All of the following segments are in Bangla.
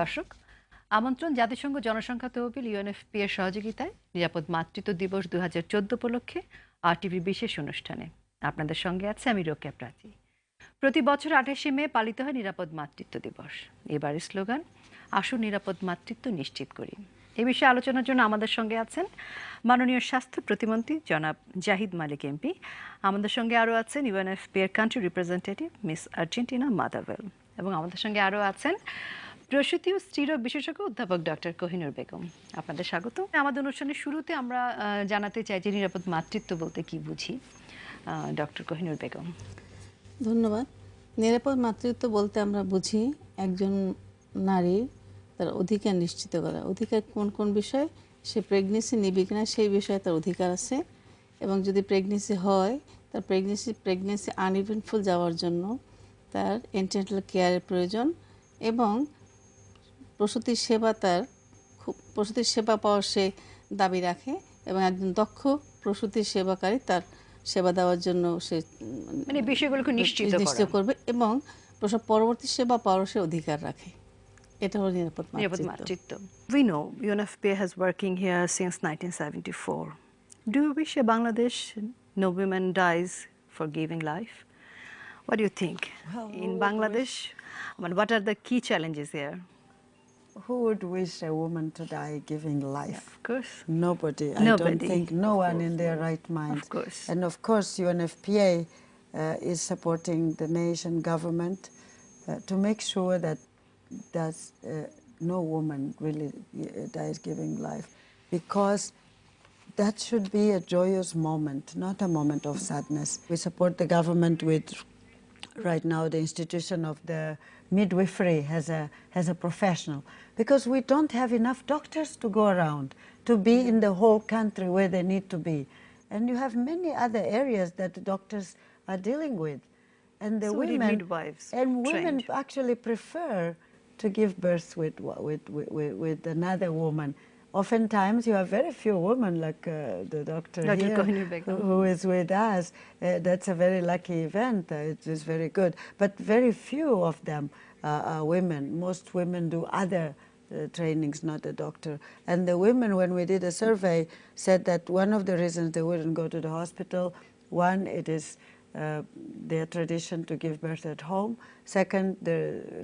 দর্শক, আমন্ত্রণ জাতিসংঘ জনসংখ্যা তহবিল ইউএনএফপি এর সহযোগিতায় নিরাপদ মাতৃত্ব দিবস 2014 উপলক্ষে আরটিভি বিশেষ অনুষ্ঠানে আপনাদের সঙ্গে আছে আমি রোকেয়া প্রাচী। প্রতি বছর 28শে মে পালিত হয় নিরাপদ মাতৃত্ব দিবস। এবারের স্লোগান আসুন নিরাপদ মাতৃত্ব নিশ্চিত করি। এ বিষয়ে আলোচনার জন্য আমাদের সঙ্গে আছেন মাননীয় স্বাস্থ্য প্রতিমন্ত্রী জনাব জাহিদ মালিক এমপি। আমাদের সঙ্গে আরও আছেন ইউএনএফপি এর কান্ট্রি রিপ্রেজেন্টেটিভ মিস আর্জেন্টিনা মাদাভেল, এবং আমাদের সঙ্গে আরও আছেন প্রসূতি ও স্ত্রীরোগ বিশেষজ্ঞ অধ্যাপক ডক্টর কোহিনুর বেগম। আপনাদের স্বাগত। আমাদের অনুষ্ঠানের শুরুতে আমরা জানাতে চাই যে নিরাপদ মাতৃত্ব বলতে কি বুঝি। ডক্টর কোহিনুর বেগম। ধন্যবাদ। নিরাপদ মাতৃত্ব বলতে আমরা বুঝি একজন নারী তার অধিকার নিশ্চিত করা। অধিকার কোন কোন বিষয়? সে প্রেগনেন্সি নিবে কিনা সেই বিষয়ে তার অধিকার আছে, এবং যদি প্রেগনেন্সি হয় তার প্রেগনেন্সি আনইভেন্টফুল যাওয়ার জন্য তার এন্টিনেটাল কেয়ারের প্রয়োজন, এবং প্রসূতির সেবা পাওয়ার সে দাবি রাখে, এবং একজন দক্ষ প্রসূতির সেবাকারী তার সেবা দেওয়ার জন্য সে বিষয়গুলোকে নিশ্চিত করবে, এবং প্রসব পরবর্তী সেবা পাওয়ার সে অধিকার রাখে। এটা হলো নিরাপদ মাতৃত্ব। We know UNFPA has working here since 1974. Do you wish a Bangladesh no woman dies for giving life? What do you think? In Bangladesh, what are the key challenges here? Who would wish a woman to die giving life? Of course. Nobody. I don't think no one in their right mind. Of course. And of course UNFPA is supporting the nation government to make sure that no woman really dies giving life, because that should be a joyous moment, not a moment of sadness. We support the government with right now the institution of the midwifery as a professional, because we don't have enough doctors to go around to be in the whole country where they need to be, and you have many other areas that the doctors are dealing with, and the so women midwives and women trained. actually prefer to give birth with another woman. Oftentimes you have very few women like the doctor here who is with us. That's a very lucky event. It is very good. But very few of them are women. Most women do other trainings, not a doctor. And the women, when we did a survey, said that one of the reasons they wouldn't go to the hospital, one, it is their tradition to give birth at home. Second,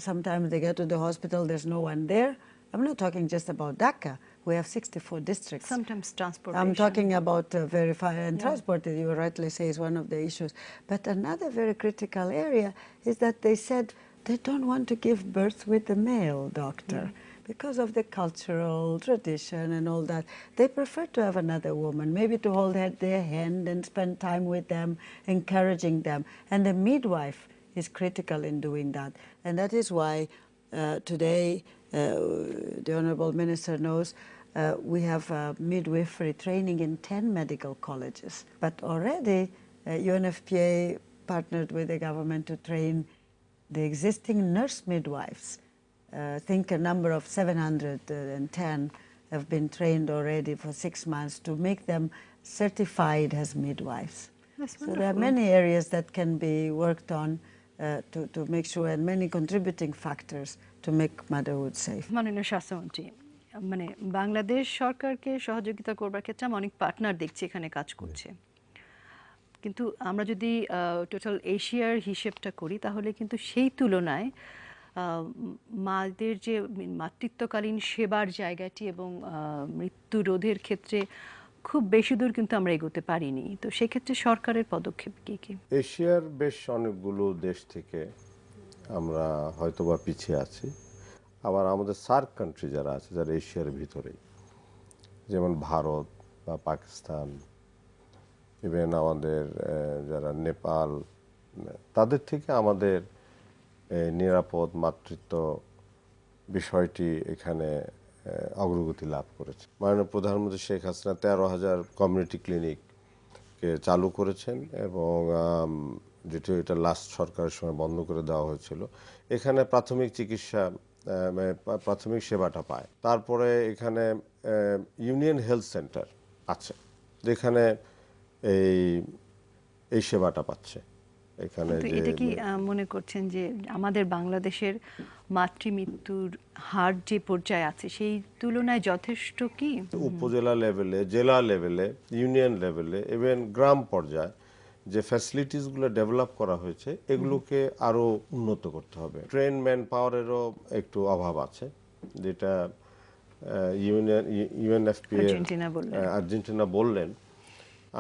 sometimes they get to the hospital, there's no one there. I'm not talking just about Dhaka. We have 64 districts. Sometimes transportation. I'm talking about verify and transport, you rightly say, is one of the issues. But another very critical area is that they said they don't want to give birth with a male doctor. Because of the cultural tradition and all that. They prefer to have another woman, maybe to hold their hand and spend time with them, encouraging them. And the midwife is critical in doing that. And that is why today, the Honorable Minister knows, we have midwifery training in 10 medical colleges. But already UNFPA partnered with the government to train the existing nurse midwives. I think a number of 710 have been trained already for 6 months to make them certified as midwives. So there are many areas that can be worked on to make sure, and many contributing factors to make motherhood safe. মাননীয় স্বাস্থ্যমন্ত্রী, বাংলাদেশ সরকারকে সহযোগিতা করবার ক্ষেত্রে আমরা অনেক পার্টনার দেখছি এখানে কাজ করছে, কিন্তু আমরা যদি টোটাল এশিয়ার হিসেবটা করি তাহলে কিন্তু সেই তুলনায় মাদের যে মাতৃত্বকালীন সেবার জায়গাটি এবং মৃত্যু রোধের ক্ষেত্রে খুব বেশি দূর কিন্তু আমরা এগোতে পারিনি। তো সেক্ষেত্রে সরকারের পদক্ষেপ কি কি? এশিয়ার বেশ অনেকগুলো দেশ থেকে আমরা হয়তোবা পিছিয়ে আছি, আবার আমাদের সার্ক কান্ট্রি যারা আছে, যারা এশিয়ার ভিতরেই, যেমন ভারত বা পাকিস্তান, ইভেন আমাদের যারা নেপাল, তাদের থেকে আমাদের নিরাপদ মাতৃত্ব বিষয়টি এখানে অগ্রগতি লাভ করেছে। মাননীয় প্রধানমন্ত্রী শেখ হাসিনা 13,000 কমিউনিটি ক্লিনিককে চালু করেছেন, এবং যেটি এটা লাস্ট সরকারের সময় বন্ধ করে দেওয়া হয়েছিল। এখানে প্রাথমিক চিকিৎসা, প্রাথমিক সেবাটা পায়। তারপরে এখানে ইউনিয়ন হেলথ সেন্টার আছে যেখানে এই সেবাটা পাচ্ছে, এখানে কিন্তু যে এটা কি মনে করছেন যে আমাদের বাংলাদেশের মাতৃমৃত্যুর হার যে পর্যায়ে আছে সেই তুলনায় যথেষ্ট কি? উপজেলা লেভেলে, জেলা লেভেলে, ইউনিয়ন লেভেলে, ইভেন গ্রাম পর্যায়ে যে ফ্যাসিলিটিসগুলো ডেভেলপ করা হয়েছে এগুলোকে আরো উন্নত করতে হবে। ট্রেন ম্যান পাওয়ারেরও একটু অভাব আছে, যেটা ইউএনএফপিএ আর্জেন্টিনা বললেন।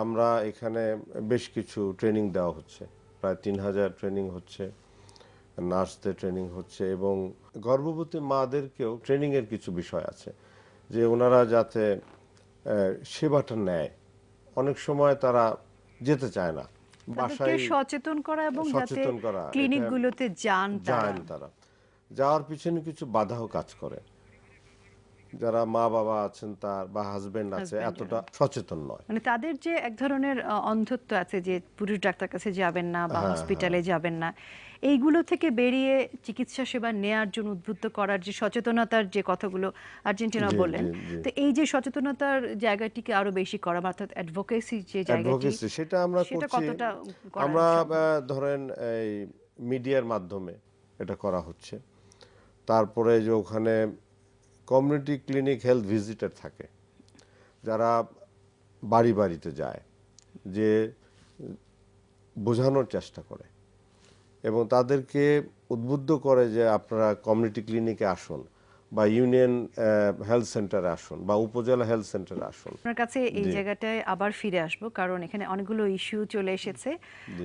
আমরা এখানে বেশ কিছু ট্রেনিং দেওয়া হচ্ছে, প্রায় 3000 ট্রেনিং হচ্ছে, নার্সদের ট্রেনিং হচ্ছে, এবং গর্ভবতী মাদেরকেও ট্রেনিংয়ের কিছু বিষয় আছে যে ওনারা যাতে সেবাটা নেয়। অনেক সময় তারা যেতে চায় না, বাসায় সচেতন করা এবং যাতে ক্লিনিকগুলোতে যান তারা যাওয়ার পিছনে কিছু বাধাও কাজ করে। যারা মা বাবা আছেন তার বা হাজবেন্ড আছে এতটা সচেতন নয়, মানে তাদের যে এক ধরনের অন্ধত্ব আছে যে পুরুষ ডাক্তার কাছে যাবেন না বা হসপিটালে যাবেন না, এইগুলো থেকে বেরিয়ে চিকিৎসা সেবা নেয়ার জন্য উদ্বুদ্ধ করার যে সচেতনতার যে কথাগুলো আর্জেন্টিনা বললেন, তো এই যে সচেতনতার জায়গাটিকে আরো বেশি করা, অর্থাৎ অ্যাডভোকেসি যে জায়গাটি, সেটা আমরা করছি। আমরা ধরেন এই মিডিয়ার মাধ্যমে এটা করা হচ্ছে। তারপরে যে ওখানে কমিউনিটি ক্লিনিক হেলথ ভিজিটার থাকে, যারা বাড়ি বাড়িতে যায়, যে বোঝানোর চেষ্টা করে এবং তাদেরকে উদ্বুদ্ধ করে যে আপনারা কমিউনিটি ক্লিনিকে আসুন বা ইউনিয়ন হেলথ সেন্টারে আসুন বা উপজেলা হেলথ সেন্টারে আসুন। আপনার কাছে এই জায়গাটায় আবার ফিরে আসবো, কারণ এখানে অনেকগুলো ইস্যু চলে এসেছে।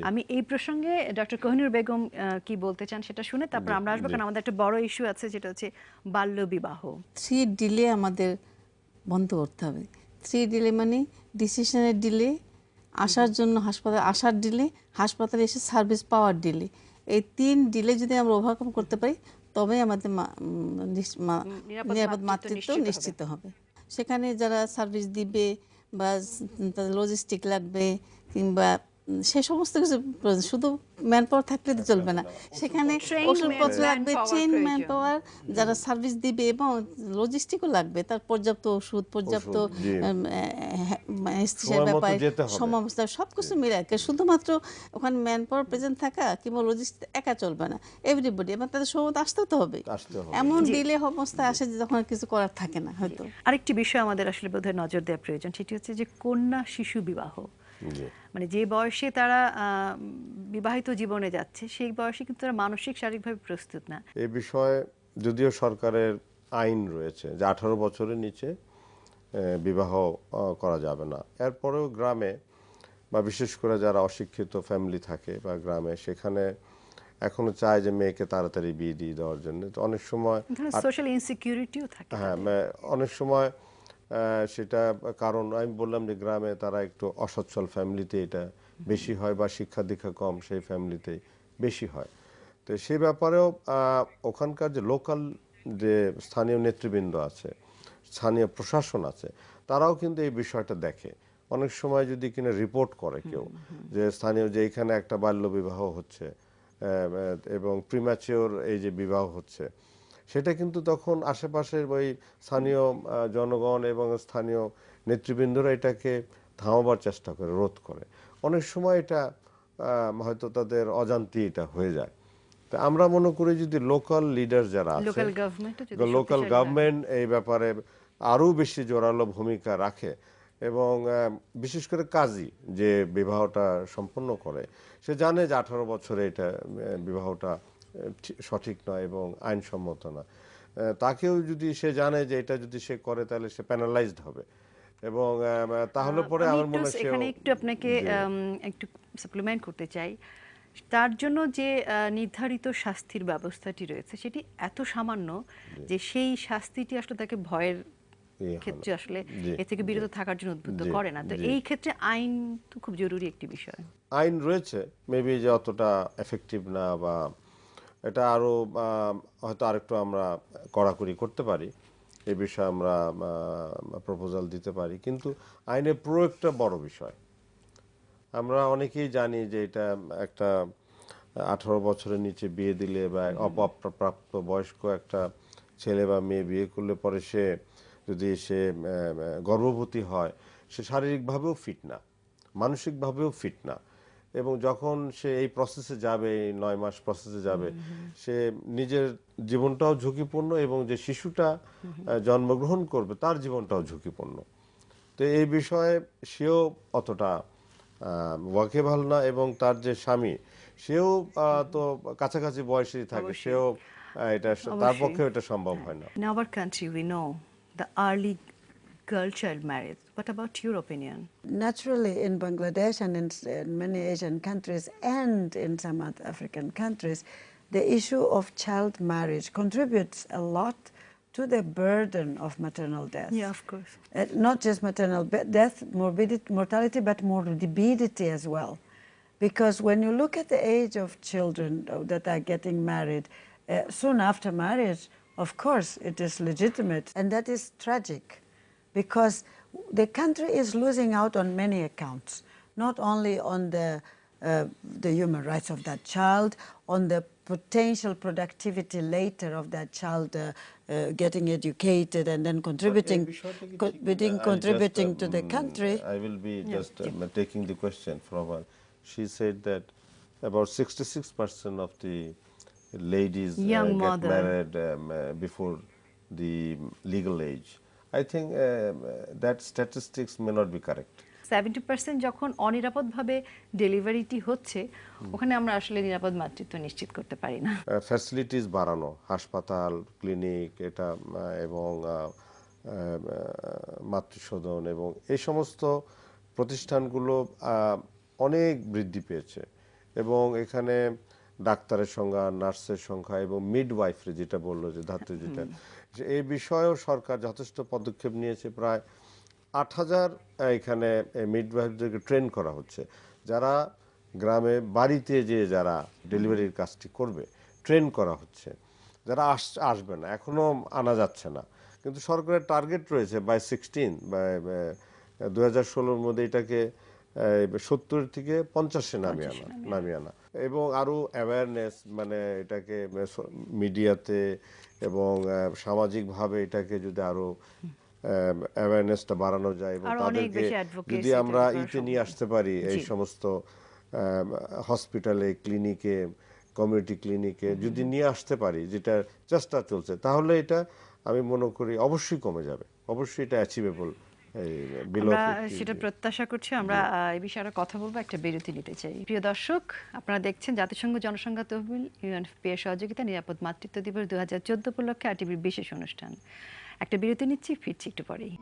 আমি এই প্রসঙ্গে ডক্টর কোহিনুর বেগম কি বলতে চান সেটা শুনে তারপর আমরা আসবো, কারণ আমাদের একটা বড় ইস্যু আছে যেটা হচ্ছে বাল্য বিবাহ। 3 ডিলে আমাদের বন্ধ করতে হবে। 3 ডিলে মানে ডিসিশনের ডিলে, আসার জন্য হাসপাতালে আসার ডিলে, হাসপাতালে এসে সার্ভিস পাওয়ার ডিলে। এই 3 ডিলে যদি আমরা ওভারকাম করতে পারি তবেই আমাদের নিরাপদ মাতৃত্ব নিশ্চিত হবে। সেখানে যারা সার্ভিস দিবে বা তাদের লজিস্টিক লাগবে কিংবা সে সমস্ত কিছু শুধু ম্যান পাওয়ার থাকলে তো চলবে না, সেখানে ওষুধপত্র লাগবে, ট্রেন ম্যান পাওয়ার যারা সার্ভিস দিবে, এবং লজিস্টিকও লাগবে, তার পর্যাপ্ত ওষুধ, পর্যাপ্ত সমস্যা সবকিছু মিলে। শুধুমাত্র ওখানে ম্যান পাওয়ার প্রেজেন্ট থাকা কিংবা লজিস্টিক একা চলবে না, এভরিবডি, এবং তাদের সময় আসতে তো হবে। এমন ডিলে অবস্থায় আসে যে তখন কিছু করার থাকে না। হয়তো আরেকটি বিষয় আমাদের আসলে বোধহয় নজর দেওয়া প্রয়োজন, সেটি হচ্ছে যে কন্যা শিশু বিবাহ। মানে যে বয়সে তারা বিবাহিত জীবনে যাচ্ছে সেই বয়সে কিন্তু তারা মানসিক শারীরিকভাবে প্রস্তুত না। এই বিষয়ে যদিও সরকারের আইন রয়েছে যে 18 বছরের নিচে বিবাহ করা যাবে না, এরপরেও গ্রামে বা বিশেষ করে যারা অশিক্ষিত ফ্যামিলি থাকে বা গ্রামে, সেখানে এখনো চায় যে মেয়েকে তাড়াতাড়ি বিয়ে দিয়ে দেওয়ার জন্য। তো অনেক সময় সোশ্যাল ইনসিকিউরিটিও থাকে। হ্যাঁ, অনেক সময় সেটা কারণ আমি বললাম যে গ্রামে তারা একটু অসচ্ছল ফ্যামিলিতে এটা বেশি হয় বা শিক্ষা দীক্ষা কম সেই ফ্যামিলিতে বেশি হয়। তো সে ব্যাপারেও ওখানকার যে লোকাল যে স্থানীয় নেতৃবৃন্দ আছে, স্থানীয় প্রশাসন আছে, তারাও কিন্তু এই বিষয়টা দেখে। অনেক সময় যদি কিনা রিপোর্ট করে কেউ যে স্থানীয় যে এখানে একটা বাল্য বিবাহ হচ্ছে এবং প্রিম্যাচিওর এই যে বিবাহ হচ্ছে, সেটা কিন্তু তখন আশেপাশের ওই স্থানীয় জনগণ এবং স্থানীয় নেতৃবৃন্দরা এটাকে থামাবার চেষ্টা করে, রোধ করে। অনেক সময় এটা হয়তো তাদের অজান্তি এটা হয়ে যায়। তো আমরা মনে করি যদি লোকাল লিডার যারা আছে, লোকাল গভর্নমেন্ট এই ব্যাপারে আরো বেশি জোরালো ভূমিকা রাখে এবং বিশেষ করে কাজী যে বিবাহটা সম্পন্ন করে, সে জানে যে 18 বছরে এটা বিবাহটা সঠিক নয় এবং আইনসম্মত না, তাকেও যদি সে জানে যে এটা যদি সে করে তাহলে সে প্যানালাইজড হবে এবং তাহলে পরে আমার মনে হয় এখানে একটু আপনাকে একটু সাপ্লিমেন্ট করতে চাই। তার জন্য যে নির্ধারিত শাস্তির ব্যবস্থাটি রয়েছে সেটি এত সামান্য যে সেই শাস্তিটি আসলে তাকে ভয়ের ক্ষেত্রে আসলে এর থেকে বিরত থাকার জন্য উদ্বুদ্ধ করে না। তো এই ক্ষেত্রে আইন তো খুব জরুরি একটি বিষয়। আইন রয়েছে, মেবি যে অতটা এফেক্টিভ না, বা এটা আরো হয়তো আরেকটু আমরা কড়াকড়ি করতে পারি, এই বিষয়ে আমরা প্রপোজাল দিতে পারি। কিন্তু আইনের প্রয়োগটা বড় বিষয়। আমরা অনেকেই জানি যে এটা একটা 18 বছরের নিচে বিয়ে দিলে বা অপ্রাপ্ত বয়স্ক একটা ছেলে বা মেয়ে বিয়ে করলে পরে সে যদি সে গর্ভবতী হয়, সে শারীরিকভাবেও ফিট না, মানসিকভাবেও ফিট না, এবং যখন সে এই প্রসেসে যাবে, এই 9 মাস প্রসেসে যাবে, সে নিজের জীবনটাও ঝুঁকিপূর্ণ এবং যে শিশুটা জন্মগ্রহণ করবে তার জীবনটাও ঝুঁকিপূর্ণ। তো এই বিষয়ে সেও অতটা ওয়াকিবহাল না, এবং তার যে স্বামী সেও তো কাছাকাছি বয়সেই থাকে, সেও এটা তার অবশ্যই। পক্ষে এটা সম্ভব হয় না। In our country, we know the early girl child marriage. What about your opinion? Naturally, in Bangladesh and in many Asian countries and in some other African countries, the issue of child marriage contributes a lot to the burden of maternal death. Yeah, of course. Not just maternal death, mortality, but morbidity as well. Because when you look at the age of children that are getting married, soon after marriage, of course, it is legitimate, and that is tragic. Because the country is losing out on many accounts, not only on the human rights of that child, on the potential productivity later of that child getting educated and then contributing to the country. I will be just taking the question from her. She said that about 66% of the ladies Young get mother. married before the legal age. I think that statistics may not be correct. 70% যখন অনিরাপদভাবে ডেলিভারিটি হচ্ছে, ওখানে আমরা আসলে নিরাপদ মাতৃত্ব নিশ্চিত করতে পারি না। ফ্যাসিলিটিস বাড়ানো, হাসপাতাল, ক্লিনিক, এটা এবং মাতৃসদন এবং এই সমস্ত প্রতিষ্ঠানগুলো অনেক বৃদ্ধি পেয়েছে, এবং এখানে ডাক্তারের সংখ্যা, নার্সের সংখ্যা এবং মিডওয়াইফারি যেটা বললো যে ধাত্রী, যেটা যে এই বিষয়েও সরকার যথেষ্ট পদক্ষেপ নিয়েছে। প্রায় 8,000 এখানে মিডওয়াইফদেরকে ট্রেন করা হচ্ছে, যারা গ্রামে বাড়িতে যে যারা ডেলিভারির কাজটি করবে ট্রেন করা হচ্ছে, যারা আসবে না এখনো আনা যাচ্ছে না, কিন্তু সরকারের টার্গেট রয়েছে বাই 16 2016-র মধ্যে এটাকে 70 থেকে 50-এ নামিয়ে আনা এবং আরো অ্যাওয়ারনেস, মানে এটাকে মিডিয়াতে এবং সামাজিকভাবে এটাকে যদি আরো অ্যাওয়ারনেসটা বাড়ানো যায় এবং আরো অনেক তাদেরকে বেশি advocacy যদি আমরা তৈরি করা নিয়ে সম্ভব। আসতে পারি এই জি। সমস্ত হসপিটালে, ক্লিনিকে, কমিউনিটি ক্লিনিকে যদি নিয়ে আসতে পারি, যেটা চেষ্টা চলছে, তাহলে এটা আমি মনে করি অবশ্যই কমে যাবে, অবশ্যই এটা অ্যাচিভেবল। আমরা সেটা প্রত্যাশা করছি। আমরা এই বিষয়ে আরো কথা বলবো, একটা বিরতি নিতে চাই। প্রিয় দর্শক, আপনারা দেখছেন জাতিসংঘ জনসংখ্যা তহবিল ইউএনএফপি এর সহযোগিতা নিরাপদ মাতৃত্ব দিবস 2014 উপলক্ষে আরটিভির বিশেষ অনুষ্ঠান। একটা বিরতি নিচ্ছি, ফিরছি একটু পরেই।